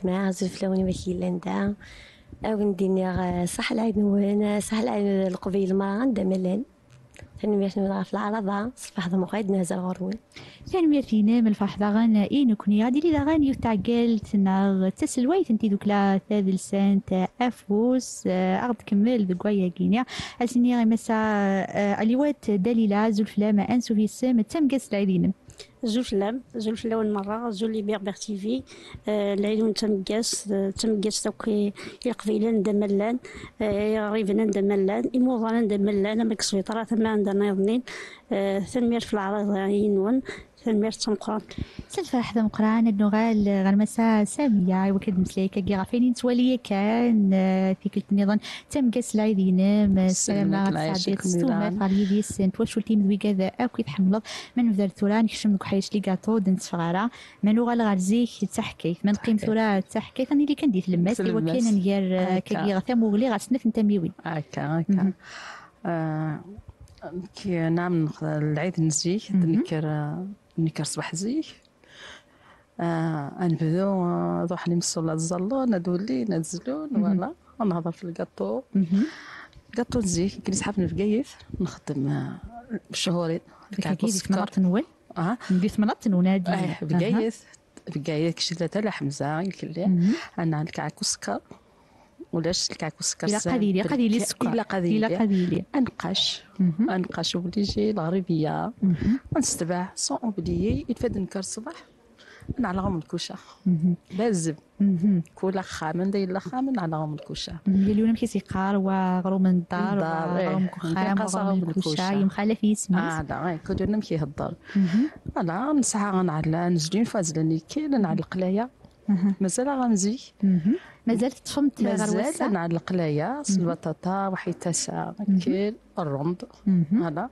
معاه زوج لوني ماشي لندا او نديني صح العيد نوين صح العيد القبيل المرأة ندا ملان ثاني شنو في العرضة صباح ذا مقعد نازل غروي ثاني فينا من الفرح ضغان نكوني غادي لي ضغان يتعقلت ناغ تسلويت انتي دوكلا ثاذل سانت افوس اغد كمل بقوايا كينيا اسني غي مسا اليوات دليلة زلفلامة انسو في السم تم قس العيدين زول لون مرة زول لي بيغ تيفي العيدون تمقاس دوك القبيلة ندملان غريبنا ندملان إموضانا ندملان ماك سويطرة ثم عندنا يظنين ثنمير في العراض ينون ثنمير تمقران سالفة حدا مقران النغال غرمسا سامية وكد مسليكا كي غافيني نتواليا كان في كل النظام تم قاس العيدين السلام عليكم سعدات ستوما فاريدي سنت واش ولتي مدوي كذا اكو يتحملض من بذر ثوران يكشم دوك حيش لي كاطو دنت صغارة منو غال غارزيك تحكيت من قيم ثورة تحكيت ثاني اللي كنديت لماس اللي وكان ندير كي غثام وغلي غاسنف نتميوي هكا كي نعم العيد نزيه نكر صباح زيه نبدو نروح نمسو للزلو ندولي ننزلون ولا نهضر في الكاطو نزيه كي نسحب في بقايث نخدم شهورين كيف مناط نول نديت مناط ونادي بقايث كشي ثلاثة لحمزة الكلي أنا الكعك والسكر ولاش الكعك والسكر إلا قليلي السكر إلا قليلي أنقش وبليجي الغربية ونستبع صون وبليي يتفاد نكر الصباح نعلقهم الكوشة لازم كل خامن داير خامن نعلقهم الكوشة اللي ماشي سيقار وغروم من الدار وغروم كخام وغروم الكوشة يمخالف يسمي لا كل يوم كيهضر انا نسعى غنعلى نزلين فازلني كاين نعلق ليا مازال غنزي مازال تفهمت مازال نعلق ليا البطاطا وحيتاسا كاين الرند هذا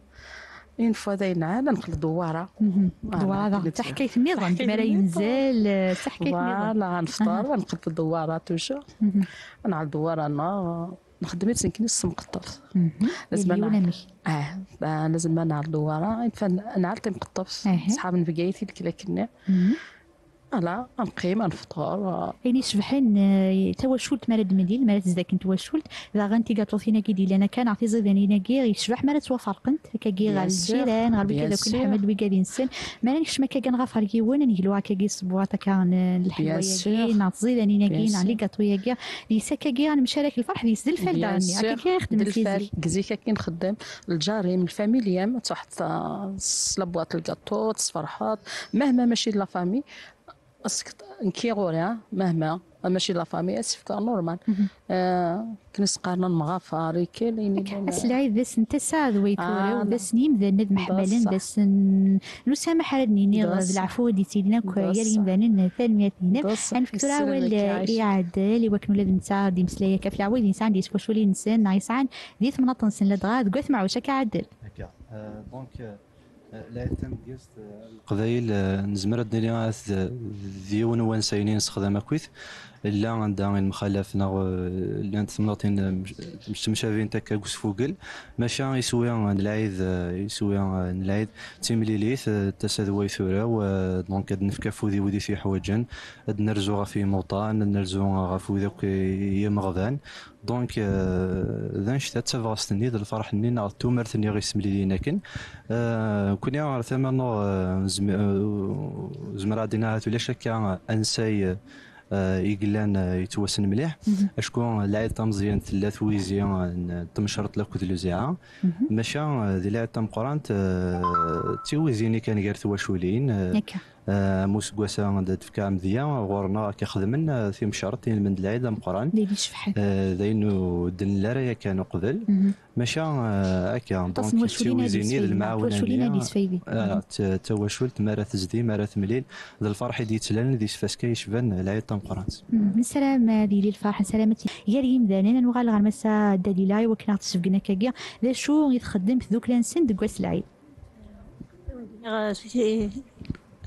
اين فوا داينا نخلط دواره تحكيت النظام كما راه ينزل تحكيت النظام فوالا غنفطر ونقلب الدواره توجور نعل دواره انا نخدم يتسنكني السمقطف لازم لازم نعل دواره نعلت مقطف صحاب بقايتي الكلا كنا لا نقيم نفطر يعني شبحين توشلت مرد مديل مرد زاك توشلت اذا غنتي قاطوثينا كي ديال انا كان عطي زيدانينا كي يشبح مرد توفرقنت كي غال الجيران غال كذا كل حمد وكادين سن ما نكش ما كان غفر كي وانا نجلوها كي صبوات كان الحلويات كي نعطيزيدانينا كي نعلي قاطويا كي ليسا كي مشارك الفرح ديس الفال داني كي يخدم الفال كزيكا كي نخدم الجاري من الفاميليا تحت صلبوات الكاطو تصفرحات مهما ماشي لا فامي اسكت نكيغوريا مهما ماشي لا فامي اسف نورمال كنس قارنا مغافاري كاين العيد بس انت سعد ويتوري بس نيم ذا ند محملين بس لو سامح ردني العفو دي سيدنا يا ذا ثانيتنا انفكتورا ولا اعاده اللي وكنوا لازم نساع دي مسلايه كاف العويد انسان دي سبوشولي انسان نايسان دي 18 لدغاد قوث مع وشك عدل دونك لا تم قيست القبائل نزمر الدنيا ديون وانساينين استخدام كويث الا عندها المخالفنا اللي عند ثمناطين مش مشابهين تاكا كوس فوقل ماشي يسوي نلعيد تيمليليث تسادوي ثورة دونك نفكا فودي ودي في حواجن نرزو في موطان نرزو غافو ذاك يمغضان دونك ذا نشتا تفاستني ذا الفرح ني ناغ تومرتني غير سمليلينا كن كنا ثمن زمرا دينا ولا شكا انساي يقلان يتوسن مليح اشكون العيد تمزيان ثلاث ويزيان تمشرط لك ذلوزيعه ماشا ذي العيد تم قرانت تيويزيني كان غير تواشولين موس كواسا تفكا مذيا غورنا كيخدمن في مشارطين من العيد مقران ليلي شفحت ذاينو دن لارا كانوا قبل ماشا هكا دونك تيويزيني المعاونه تواشلت مره تزدي مره تمليل ذا الفرح دي تلان دي فاسكا يشبان العيد تم قران سلام ديالي الفرح سلامتي يا ريم دانين نوغال غرمسا دليلاي وكنا تسفقنا كاكيا ذا شو يتخدم في ذوك لانسن دكواس العيد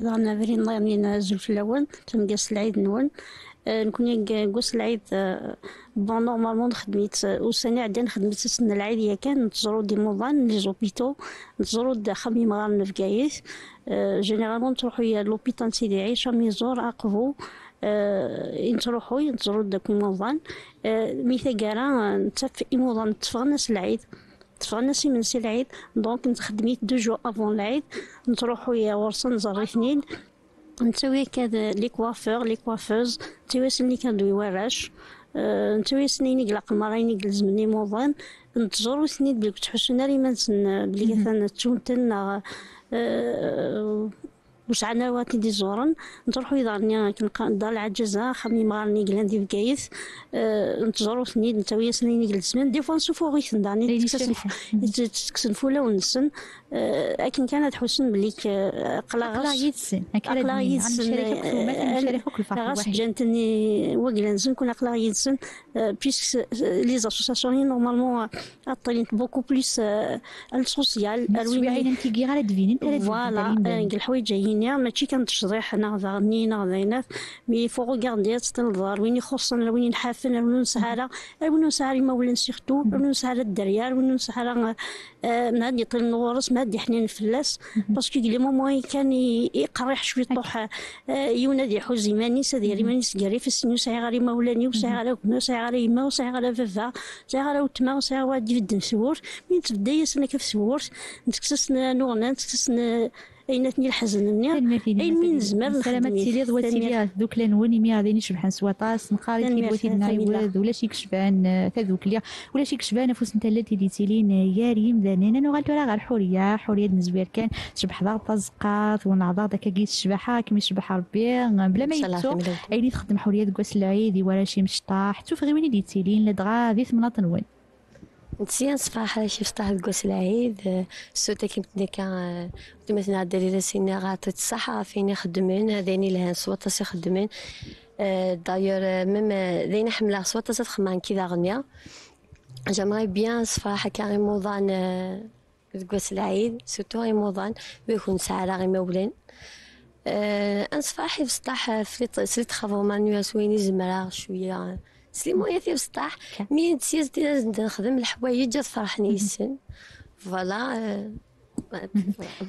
غانا فرين ضامنين زلف الاول تنقاس العيد نون نكون قوس العيد بون نورمالمون خدميت وسنه عندنا خدمت سنه العيد هي كان نتزرو دي موضان لي زوبيتو نتزرو خمي مغارن في كايس جينيرالمون تروحوا يا لوبيتال سيدي عيشه ميزور اقفو نتروحوا ينتظروا داك الموضان ميثا كارا نتف إموضان تفغناس العيد تفغناس يمنسي العيد دونك نخدميت 2 جور افون العيد نتروحوا يا ورصن زري اثنين نتسوي كذا لي كوافور لي كوافوز نتسوي سني كادو يوراش نتسوي سنين يقلق المراين يقلز مني موضان نتجرو سنين بلي تحسوا ناري منسن بلي مثلا تشونتن واش عنا واتي دي زورن نروحو يضرني كنقى دار العجزه خمي مغارني قلان دي بكايث نتجرو سنين نتاويا سنين يجلس من دي فوا نشوفو غير ثنداني تكسن فولا ونسن لكن كانت حسن بليك قلا يدسن قلا يدسن غاس جانتني وقلانزن كنا قلا يدسن بيسك لي زاسوساسيون نورمالمون اطلين بوكو بليس السوسيال الوين انت كي غالا دفين انت فوالا الحوايج جايين ماشي كنتشريح ناخذ غني ناخذ عينات مي فو غاردي تنظر وين يخصن وين نحافن وين نسهر وين نسهر ما ولا سيرتو وين نسهر الدريار وين نسهر من هاد يطيل نورس ما هاد حنين فلاس باسكو لي مومون كان يقرح شويه طوح يونادي حوزي ماني سديري ماني سكاري في السنيو ساعي غاري مولاني وساعي غاري كنا ساعي غاري يما وساعي غاري فافا ساعي غاري وتما وساعي وادي في الدنسور مين تبدا يسنا كيف سور نتكسسنا نورنا نتكسسنا ايناتني الحزن مني اين من زمر سلامات سيدي وسيدي دوك لنوني مي غادي نشبحان سواطاس نقاري كي بغيتي نايواد ولا شي كشبان تذوك ليا ولا شي كشبان فوس نتا التي ديتيلين يا ريم دانين انا غالتو راه غير حوريه نزوير كان شبح ضغط زقات ونعضا داك كيس الشباحه كيما يشبح ربي بلا ما يتو ايني تخدم حوريه كواس العيد ولا شي مشطاح تشوف غير وين ديتيلين لدغا ذي ثمنه تنوين نتسيان صفاحة شي فطاح تقوس العيد السوتا كيمتني كان مثلا الدريرة سينا غاطت الصحة فين يخدمين هذيني لهان صوتاس يخدمين داير ميم ذينا حملة صوتاس تخمان كذا غنيا جامعي بيان صفاحة كان موضان تقوس العيد سوتو موضان بيكون ساعة غي مولين انصفاحي بسطاح سريت خافو مانيوس وين يزمرا شوية سليمو ياثي بسطاح مين تسيز نخدم الحوايج جات فرحني السن فوالا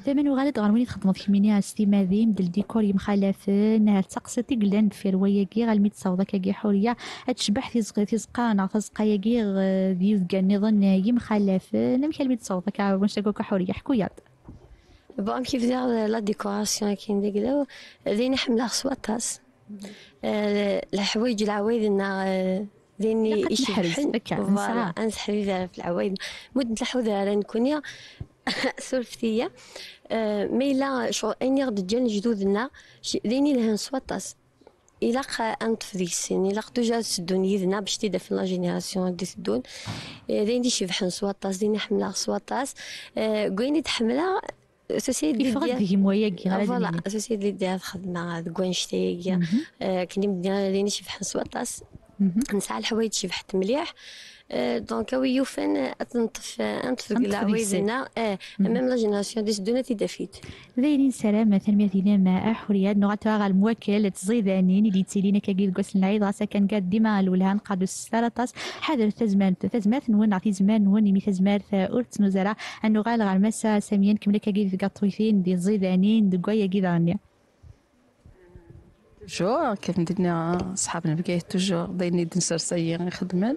ثمن وغالد غنولي تخدموا كيميني استماذيم ديال الديكور يمخالفين تسقسيتي قلان في رواياكي غالمي تصاوضا كاكي حوريه تشبح في زقانه تزقاياكي ديال كاع النظام يمخالفين كالمي تصاوضا كا واش تاكو حوريه حكويات بون كيف دير لا ديكوراسيون كاين ديك ذيني حمله خصواتاس الحوايج العوايد لنا ذيني يشبحن فوالا انسحري في العوايد مد الحوذاره نكون سولفتيه ميلا شو اني غد جان جدودنا ذيني لهن سواطاس إلاق أنطف ذيك السن إلاق توجا تسدون يدنا باش تيدا في لا جينيراسيون دي تسدون ذيني شبحن سواطاس ذيني حمله سواطاس كويني تحمله سوسيدي ديال موياكي غادي فوالا سوسيدي ديال الخدمه كوانشتي كني بدينا ليني شي فحن سواطاس نسعى الحوايج شي فحت مليح دونك ويوفن تنطف العوايدنا ميم لا جينيراسيون ديس دونا تيدافيت ذايرين سلامة تنمية دينا مع حريات نغطوا غا الموكل تزيدانين اللي تسيلينا كاكيد كوس العيد غاسا كان قاد ديما الولهان قادو السلطاس حاضر تزمان نون عطي زمان نون مي تزمان ثاورت نوزرا انو غال غا المسا ساميين كملا كاكيد كاطويفين دي زيدانين دكوايا كيدانيا جو كيف ندير صحابنا بكايت توجور دايرين نسر سيين يخدمن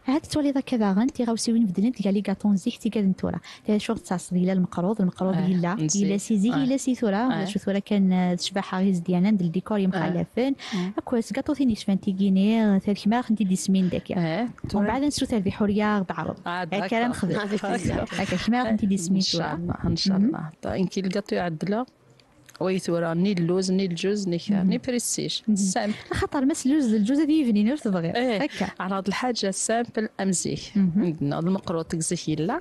هاد تولي كذا غنتي غاوسيوين بدنا ديال لي كاطون زيك تي نتورا تا شغل تصاص ديال المقروض الا سيزي الا سيثورا شو ثورا كان تشبح غيز ديالنا ديال الديكور مخالفين كواس كاطو ثاني شفانتي كينير ثالث كما خنتي دي سمين داك ومن بعد نسو ثالث حريه بعرض هكا نخدم هكا كما خنتي دي سمين ان شاء الله يمكن الكاطو يعدلها ويثورا ني اللوز ني الجوز ني بريستيج سامبل خاطر مس الجوز هذه يفني نفس تبغي هكا على هاد الحاجه سامبل امزيك عندنا المقروط تكزيك يلا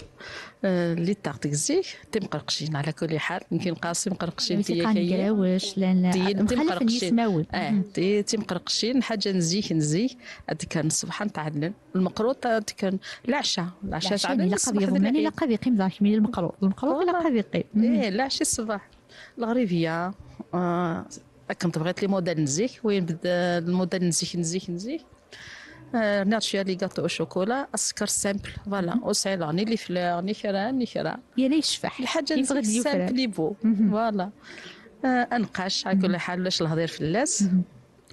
اللي طاق تكزيك تمقرقشين على كل حال يمكن قاسم مقرقشين فيا كاين واش لان مقرقشين تمقرقشين حاجه نزيك هذيك كان الصباح نتعلم المقروط كان العشاء تعلم لا قضيه ضمني لا قضيه قيم ذاك من المقروط لا قضيه قيم العشاء الصباح الغريبيه كنت بغيت لي موديل نزيك وين بدا الموديل نزيك نعطي شويه لي غاتو او شوكولا السكر سامبل فوالا وسعيله ني لي فلور ني كرا يا لي يشفح الحاجه نزيك سامبل لي بو فوالا انقاش على كل حال باش الهضير في اللاس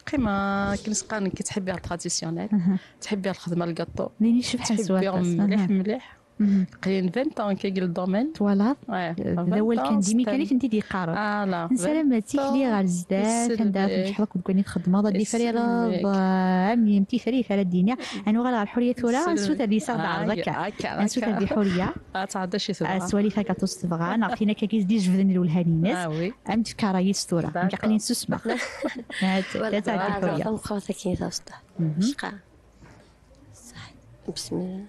كيما كنسقان كي تحبي التراديسيونيل تحبي الخدمه الكاطو نيني شبحان تحبيهم مليح قليل 20 كيقل الدومين فوالا هذا هو اللي كان ديما كانت انت ديقارو لا سلامتي لي غير زداد كندار نحفظك وكوني خدمه ضدي فريرا عمي متي فري فرا الدنيا انا غير الحريه ثورا نسوت اللي صار هكا نسوت اللي حريه تعدى شي ثورا سواليف هكا تصفغا نعطينا كيس دي جبدن الولهانيناس عمت كرايس ثورا قاقلين سسمه لا تاع الحريه مخاطه كاين تاع شقا صح بسم الله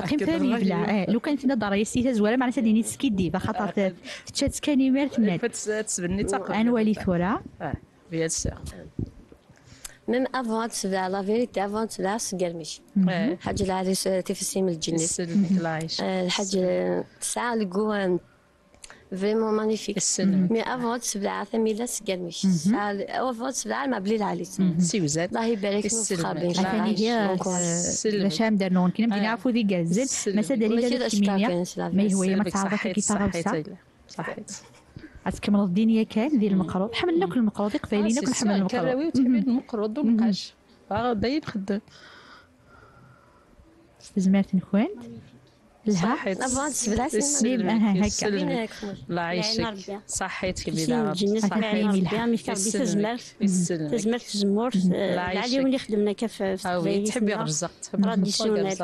قيم ثاني بلا لو كان فينا دار يستيتا زواره معناتها ديني تسكي ديبا خاطر تشات كاني مارت تسبني تاقل انا ولي ثوره بيان سور ميم افون تبدا لا فيريتي افون تبدا سكرميش حاج العريس تفسيم الجنة الحاج تسعة لقوا فريمون مانيفيك مي افون تبدا ثميله سكرميش افون تبدا ما بلي العريس سيوزات الله يبارك فيك خابين ثاني هي باش هامدر نون كي نبدا نعرفوا ذي كازل ما سدالي الكميه ما هو ما تعرفش كي تعرف صحيت تكمل الدنيا كان ديال المقروض حملنا كل المقروض قبالينا كل حمل المقروض كراوي وتحمل المقروض ونقاش داير خدام استزمرت نخوان صحيت هكا الله يعيشك صحيت كي بدا تزمرت تزمور العادي ولي خدمنا كيف تحبي الرزق تراديسيونيل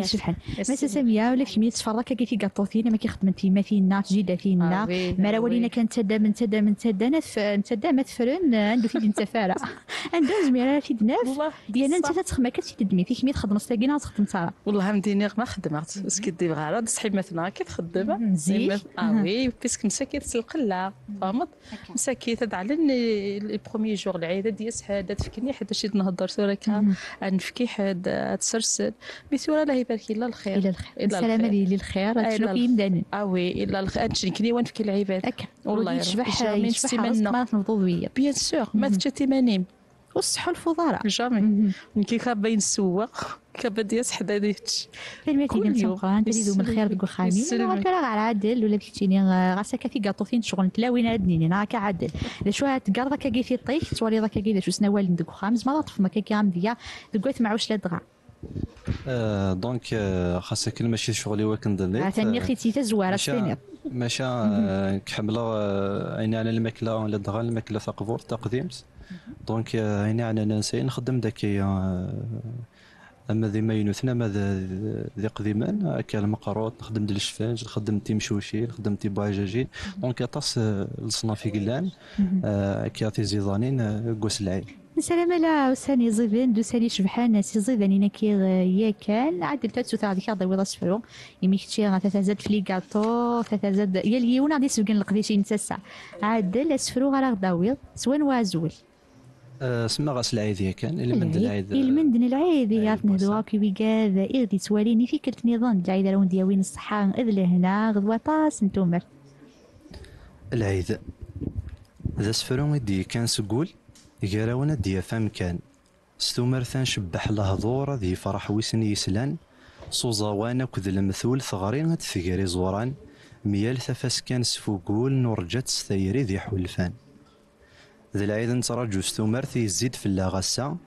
سبحان ما ساميه ولا كميه تفرك كي في كاطوثينا ما كيخدم فيما فينا تجيدا فينا ما ولينا كانت تدا من تدا ما تفرن عنده في التفاره عنده زميره في دناف ديالنا انت تخمك تدمي في كميه تخدم ساكينه تخدم صرا والله مديني ما خدمت بس كدي بغا تصحي مثلا كي تخدم مزيان وي بيسك مساكيت القله فهمت مساكيت على لي بروميي جور العيده ديال سعاده تفكني حتى شي نهضر سورك نفكي حد تسرسل بسوره الله يبارك الله الخير الى الخير السلامه لي الخير تشلو في يمدان وي الا الخير نكني ونفكي العباد والله يشبح ما نوضويه بيان سور ما تشتي منيم والصحة الفضلاء جامي كي كابين السواق كبدي حدا ديتش كلمه كيدير تنقرا انت تزيدو من الخير تقول خامي انا غير عادل ولا بكتيني غاسا كافي كاطوفين شغل تلاوين هادني انا راك عادل شو هتقرا كاكي في طيح تولي راك كاكي شو سنوال ندك خامس ما طف ما كاكي غامديا تقولت معوش لا دغا دونك خاصك ماشي شغلي وكندلي ثاني خيتي تزواره سفينير ماشي كحمله عيني على الماكله ولا دغا الماكله ثقفور تقديمت دونك عيني على نسي نخدم داكي اما ذي ما ينوثنا ما ذي قديمان هكا المقروط نخدم ديال الشفاج نخدم تي مشوشي نخدم تي باجاجي دونك طاس الصنافي قلان هكا تي زيضانين قوس العين سلام لا وساني زيدان دو سالي شبحان سي زيدانينا كي يا كان عدل تاتو تاع ديك هضا ولا صفرو يميكتي تتزاد في لي كاطو تتزاد يا اليونا دي سوكن القديشين تسع عدل اسفرو غير غداويض سوان وازول سما غاس العيد كان المند العيد المند العيد يعرف نهضوا كي بكذا اغدي تواليني في كلت نظام العيد راه نديا وين الصحه اذ لهنا غدوه طاس نتومر العيد ذا سفرو يدي كان سقول يقراونا ديا فام كان ستومرثان شبح لهضور ذي فرح ويسن يسلان صوزاوانا كذ المثول ثغرين تثقري زوران ميال ثفاس كان سفوقول نورجات ستيري ذي حولفان ذا العيد نتراجو ستومرث يزيد في اللاغسا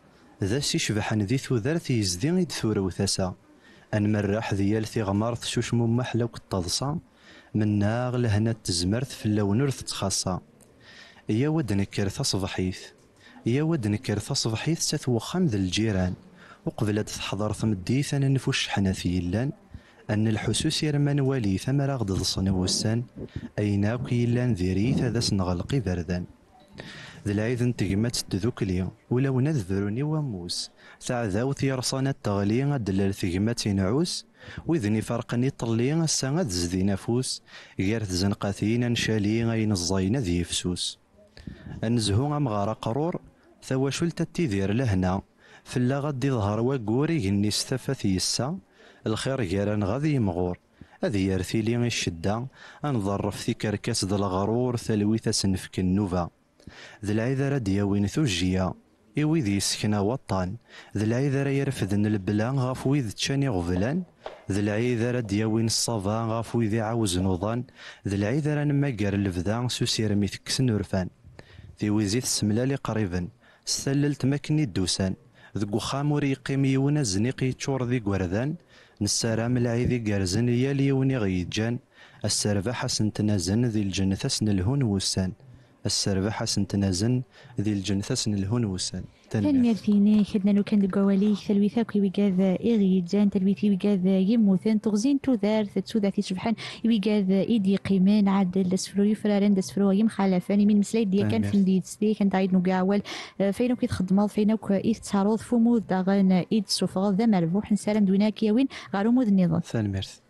ذا سي شبحان ذي ثوذرث يزدين يد ثورة وثاسا أنمرح ذيال ثي غمارث شوش ممحلوك التضصا من ناغ لهنا تزمرث في اللون رث تخاصا يا ود نكرث صبحيث يا ود نكرث صبحيث ستوخم ذا الجيران وقبل تحضر ثمديث أنا نفوش حناثي اللان أن الحسوس يرمان والي ثمر غض ضصن وسان أيناك يلان ذيريث ذا سنغلقي بردان ذا العيد انتقمت تذوكلي ولو نذرني وموس ثعذاو ثيرصانة تغلي دلال ثقمت نعوس وإذني فرقني طلي الساعة زدي نفوس غير زنقاثين نشالي غين الزين ذي فسوس أنزهو أمغار قرور ثواشلت التذير لهنا فلا غدي ظهر وقوري جني استفث يسا الخير جيران غادي مغور هذي يرثي لي الشدة أنظرف في كركاس ذا الغرور ثلويث سنفك النوفا ذا العيد راد ياوين ثوجية إويذ يسكنا وطان ذا العيد راه يرفدن البلا غاف ويذ تشاني غفلان ذا العيد راه دياوين الصفا غاف ويذ عاوز نوضان ذا العيد راه نماكر الفدا سوسير ميتكسن ورفان ذي ويزيت السملالي قريبا ستللت ماكني الدوسان ذق وخام ور يقيم يونا زنيقي تشور ذي قوردان نسارام العيد قارزن يالي وني غيجان السربة حسن تنازن ذي الجنة سن الهون وسان السربة حسن تنازن ذي الجنة سن الهون وسان تنميرتيني خدنا لو كان دقوالي ثلويثا كي ويقاذ إغيجان تلويثي ويقاذ يموثن تغزين تودار تسوداتي سبحان ويقاذ إيدي قيمان عاد لسفرو يفرارن دسفرو يمخالفاني من مسلاي ديا كان في نديد سدي كان تعيد نقاول فينو كي تخدمض فينو كي تتعرض فمود داغن إيد سفغ ذا مربوح نسالم دوناك ياوين غارو مود النظام تنميرت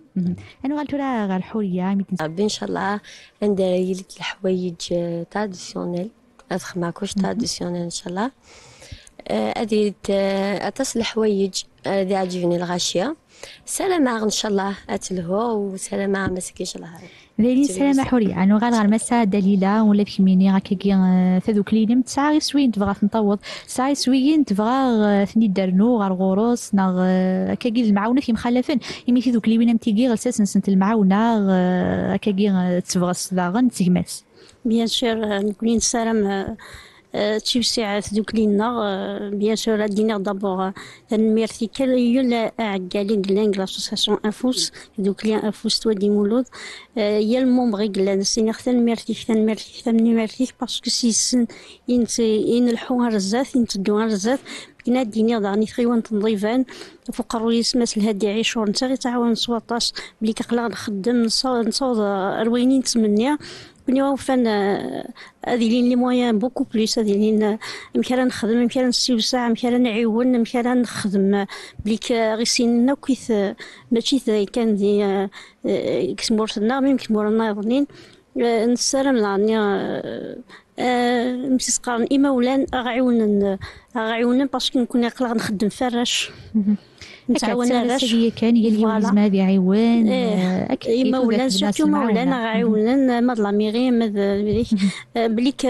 أنا قلت لها غير حورية إن شاء الله عندها الحوايج تراديسيونيل أدخل معكوش تراديسيونيل إن شاء الله أدي أتصل حوايج أدي عجبني الغاشية سلامة إن شاء الله أتلهو وسلامة مسكين إن شاء الله ليلي سلامة حورية أنا غير المساء دليلة ولا كميني غاكي ثذوك ليلم تسعى سوين تبغى تنطوض تسعى سوين تبغى ثني درنو غير غوروس ناغ كاكي المعاونة في مخالفين يمي في ذوك ليوين تيجي غلساس نسنت المعاونة كاكي تبغى صداغن تيجماس بيان سور نكونين السلام توسع دوك لينا بيان سور دينا دابور نميرتي كل عقالي قلان لاسوسياسيون انفوس دوك لي انفوس تودي مولود يا المومبغي قلان سيني تنميرتي باسكو سيسن ين الحوها رزاف ينتدوها رزاف كنا ديني ضعني خيوان تنظيفان فوق الرئيس مثل هادي عيشور نتا غي تعاون نصوطاش بلي كقلا نخدم نصوض روينين تمنيا كوني وفان هذه لين لي موان بوكو بليس هذه لين مكان نخدم مكان نستوسع مكان نعيون مكان نخدم بليك غيسيننا كيف ماشي ذا كان دي كسمورتنا يمكن مورنا يظنين نسلم لاني مسيس قارن إما ولان غعيونا باسكو نكون نقلا نخدم فراش نتعاون راش هي كان هي اللي لازم هذه عيوان اكيد مولانا سورتو مولانا غعيونا ماد لاميغي ماد بليك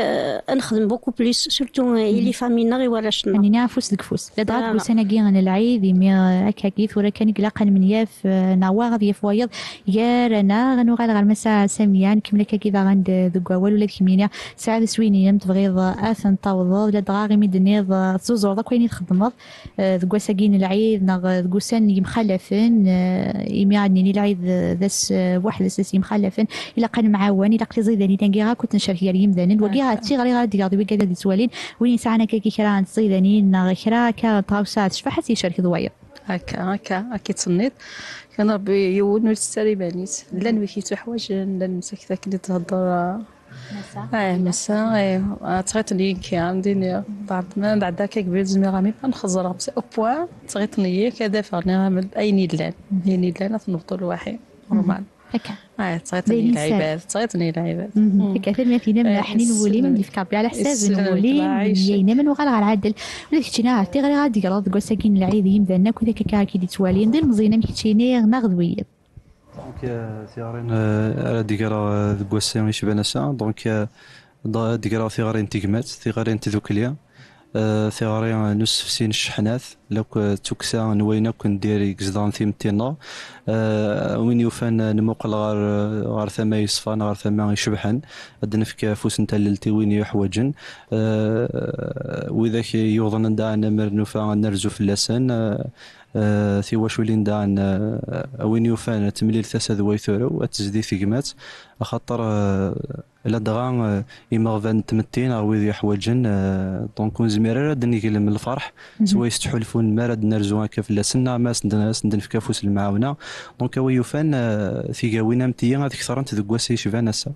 نخدم بوكو بليس سورتو اللي فامينا غير وراشنا يعني نعرفوا صدق فوس لا دغات بوسانا كي انا العيد مي هكا كيف ولا كان قلاقا من ياف نوا غادي فوايض يا رانا غنوغال غير مساء ساميان كمل كي غاند ذكوال ولا كمينيا ساعه سوينيه تبغيض اثن طوض ولا دغاغي ميدنيض زوزور دا كاين تخدمض ذكوا ساكين العيد نغ قوسان يمخلفن يمعني العيد ذاس واحد اساس يمخلفن الا كان معاون الا قلي زيداني تنقيها كنت نشارك يا يمدان وكيها تي غير غادي غادي بك هذه سوالين وين ساعنا كي كرا زيداني كرا كطاوسات شفحت يشارك ضوير هكا تصنيت كان ربي يون السريبانيت لا نويكي تحوايج لا نمسك ذاك اللي تهضر مساء تغيطني كي عندي بعد ذاك قبل زميرامي نخزر بس او بوان تغيطني كذا فرنا اي نيدلان هي نيدلان تنوضوا الواحد نورمال هكا تغيطني العباد هكا ثم فينا حنين ولي من الفكار على حساب ولي يينا من وغال على العدل ولا كيتشينا عرفتي غير غادي يقرا كوا ساكن العيد يمدنا كذا كاكي دي توالين دير مزينه كيتشيني نغدويه دونك ثيغارين ديكرا كواسيون يشبه نسا دونك ديكرا ثيغارين تيكمات ثيغارين تذوكليا ثيغارين نص في سين الشحنات لو توكسا نوينا كندير يكزدان ثيمتينا وين يوفان نموقل غار ثما يصفان غار ثما يشبحن الدنفك فوس نتللتي وين يحوجن وإذا يوضن داعنا مرنوفا نرزو في اللسان في واش ولين دان وين يوفان تمليل ثاسد ويثورو وتزدي ثقمات خاطر لا دغان يمغفان تمتين ويذ يحوجن دونك زميرا دني من الفرح سوا يستحلفون مراد نرزو هكا في اللسن ما سندن في كافوس المعاونه دونك ويوفان ثقاوينا متيا هذيك ثرنت ذكواسي شفانسا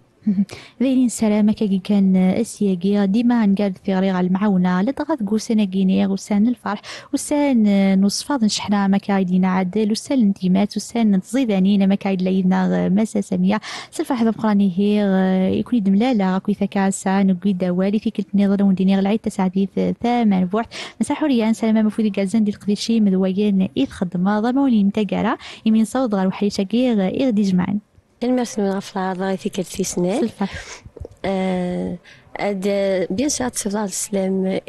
ذيلين سلامة كي كان أسياقي ديما نقال في غريغ المعاونة لدغات قوسنا كينيغ وسان الفرح وسان نصفاض نشحنا مكايدين عدل وسان الانتمات وسان تزيدانين مكايد لينا مسا سمية سلفا حذا مقراني هي يكون دملالا غاكوي ثكاسا نقوي دوالي في كل نظر وندينيغ العيد تسعديث ثامن بوحد مساحو ريان سلامة مفودي كازان دي القديشي مذويين إذ خدمة ضمولي نتاقارا يمين صوت غير وحي شاقيغ إغ دي جمعان المرسل من غفلة ضاي في كل سنين بيان سور تفضل السلام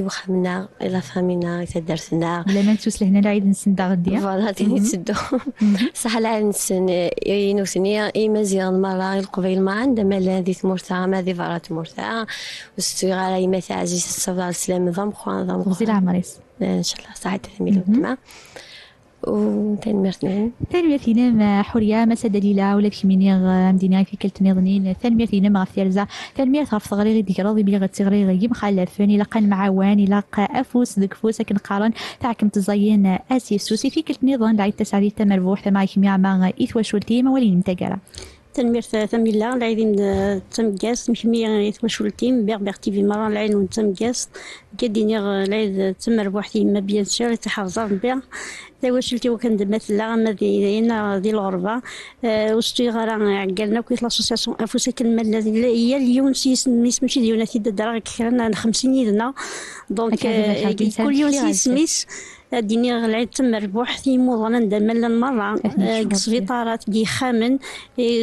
وخمنا الى فامينا تدرسنا بلا ما نسوس لهنا العيد نسندا غديا فوالا تاني تسدو صح العيد نسن ينوسني اي مزيان مرة القبيل ما عندها مالا هذه تمرتها ما هذه فرات مرتها وستوي على يما عزيز تفضل السلام ضم خوان ضم خوان العمريس ان شاء الله ساعه تميل تما وتنمرتين تنمرتينا مع حورية مسا دليلة ولا كيمينيغ مدينة في كل تنظنين تنمرتينا مع ثيرزا تنمرت غف صغري ديك راضي بلي غتغري غي مخلفين إلا قان معاوان إلا أفوس ذك فوس لكن قارن تاعكم تزين أسيسوسي في كل تنظن لعيد تسعدي تمربوح تمع كيمياء مع إثوى شولتي موالين متقرة تنميرت ثميلا العيدين تمقاس مكمية يتوشولتيم بيغ تيفي مرة العين ونتمقاس كديني العيد تمر بوحدي ما بيان سور تحرزر بيغ توشلتي وكان دمثلا ما دينا دي الغربة وستي غرا عقلنا كويت لاسوسياسيون انفوسك المال هي اليوم سميس ماشي ديوناتي دراك كان 50 يدنا دونك كل يوم سميس ديني العيد تمر بوحدي موضنا ندمل مرة كسفيطارات كي خامن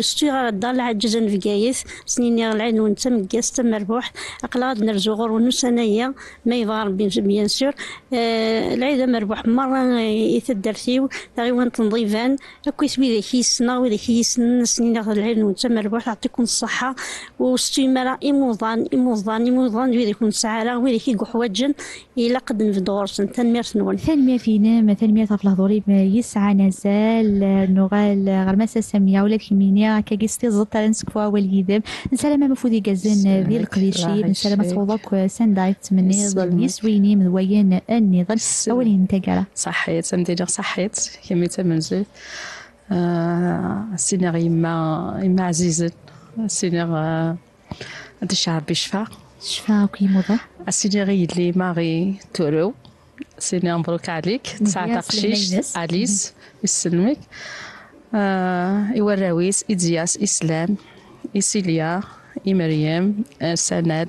ستي غرا الدار العجز نفقايث سنين العيد ونتمقاس تمر بوح اقلا نرزو غور ونسانية ما يظهر بيان سور العيد مربوح مرة يتدرسيو تغيوان تنظيفان اكو يسوي ذاك يسنا وذاك يسن سنين العيد ونتم مربوح يعطيكم الصحة وستي مرة إموضان وذاك نسعارة وذاك يقحوجن إلا قد نفدورسن تنمير نون تنمير فينا ما تنمير طفل ضريب يسعى نزال نغال غرمسة سمية ولا كيمينيا كاكيستي زطا نسكفوا واليدم نسلم مفودي جازن ذي القديشي نسلم صوضك سندايت من نظل يسويني من وين النظل أولين تقرا صحيت ندير صحيت كمي تمنزل السيناريو ما عزيزة السيناريو هاد الشعب بشفا كي موضة السيناريو اللي ماغي تورو سيني مبروك عليك 19 أليس يسلمك إوراويس إدزياس إسلام إسيليا مريم سند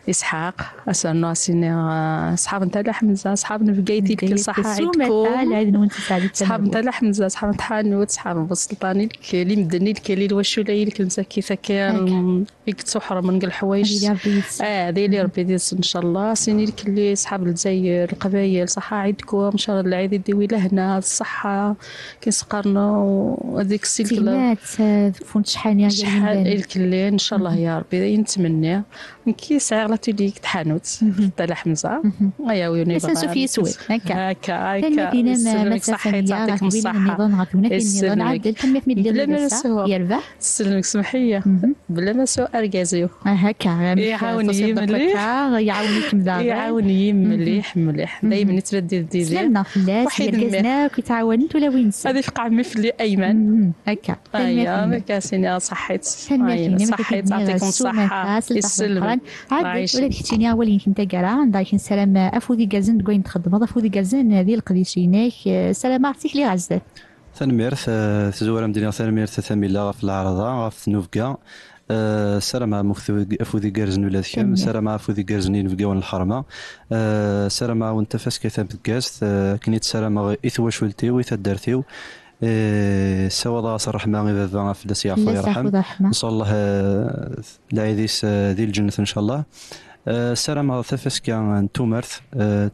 إسحاق أسألنا سيني أصحاب نتاع حمزة أصحاب نفقايتي كل صحة عيدكم أصحاب نتاع حمزة أصحاب نتحانوت أصحاب بسلطاني اللي مدني اللي الوشولي اللي كنت كيف كان يكتسحر من قل حوايج هذه اللي ربي يديس إن شاء الله سيني اللي أصحاب الجزائر القبايل صحة عيدكم إن شاء الله العيد يدوي لهنا الصحة كيسقرنا وهذيك السلكلات فون شحال الكلين إن شاء الله يا ربي نتمنى كيس غلطتي ليك تحانوت تاع حمزة يا ويوني بس في سوي هكا تنمينا صحي تعطيكم الصحة النظام عدل تنمي في مدير يربح سلمك سمحية بلا ما سوء أرجازيو هكا يعاوني مليح دايما يتردد ديدي سلمنا في الناس يرجزنا كيتعاون ولا وين هذه فقع مفلي أيمن هكا هكا سيني صحيت تعطيكم الصحة السلم عاد ولا كتيني أولين كنت قرا دايشن سلام أفودي جازن تقولين تخدم أفودي جازن هذه القديشينك سلام عرفتك لي غزة ثنميرث تزور مدينة ثنميرث ثميلة في العرضة في نوفكا سلام أفودي جارزن ولا كم سلام أفودي جارزنين في جوان الحرمة سلام وانت فاس كثاب الجاز كنيت سلام إثوى شولتي ويثدرتيو سوا صرح ما غير بابا في داس يعفو يرحم ان شاء الله العيديس ذي الجنة ان شاء الله سلام ثفس كان تومرث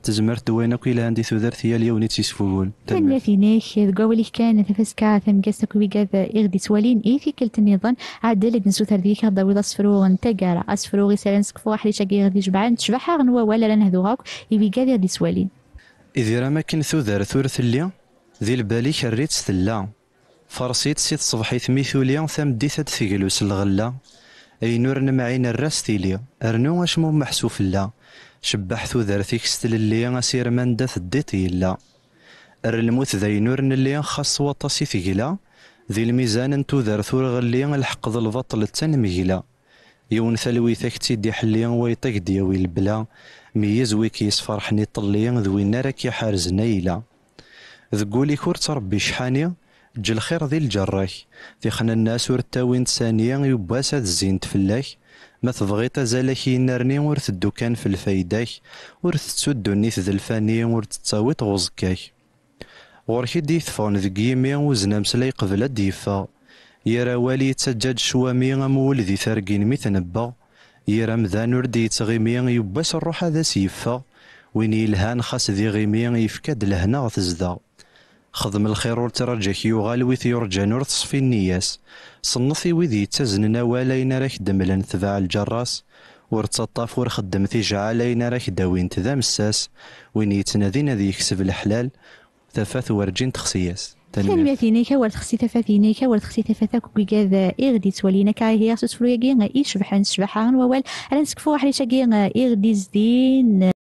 تزمرت دوينك الى عندي ثوذرت هي اليوم تيسفول كان فينيش قولي كان ثفس كا ثم قصك ويقاذ اغدي سوالين اي في كلت النظام عاد نسو ترديك ضوي اصفرو نتقرا اصفرو غيسالنسك فو واحد شاقي غادي جبعان تشبح غنوا ولا لنهدوغاك يبيقاذ اغدي سوالين اذا ما كان ثوذر ثورث اللي ذي البالي كريت ثلا فرسيت سيت صبحيت ميثوليا ثمديت ثقلوس الغلا اي نور نمعين الراس تيليا ارنو واش مو محسوف لا شبح ثوذرتيك ستللي اسير من داث الديتي لا الموت ذي نور اللي خاص وطاسي ثقلا ذي الميزان انتو ذر ثور غلي الحق ذا البطل التنميلا يون ثلوي ثكتي دي حليا ويطيق دياوي البلا ميز ويكيس فرحني طليا ذوي نارك يا حارز نيلا ذقولي كورت ربي شحانية جل خير ذي الجراك ذي خنا الناس ورتاوين ثانية يباسا الزين تفلاك ما تبغي تزالك ينارني ورث الدكان في الفايداك ورث تسود نيث ذا الفانية ورث تساوي تغزكاك غوركي دي ثفون ذي يمي وزنا مسلاي قبل ديفا يرى والي تسجد شوامي غمول ذي ثارقين ميتنبا يرمذان وردي يتغيمي يباس الروح هذا سيفا وين يلهان خاص ذي غيمي يفكاد لهنا غتزدا خدم الخير ورترجاك يوغال ويث يرجى نور تصفي النياس صنفي وذي تزننا ولاين راك دملن تباع الجراس ورتطاف ورخدم في جعالين راك داوين تذا مساس وين يتنادينا ذي يكسب الحلال ثفاث ورجين تخسياس تنمية فينيكا ورتخسي تفاثينيكا ورتخسي تفاثاك وكذا إغدي تولينا كاهي سوسفرو ياكي إيش بحان سبحان ووال على نسكفو حريشاكي إغدي زدين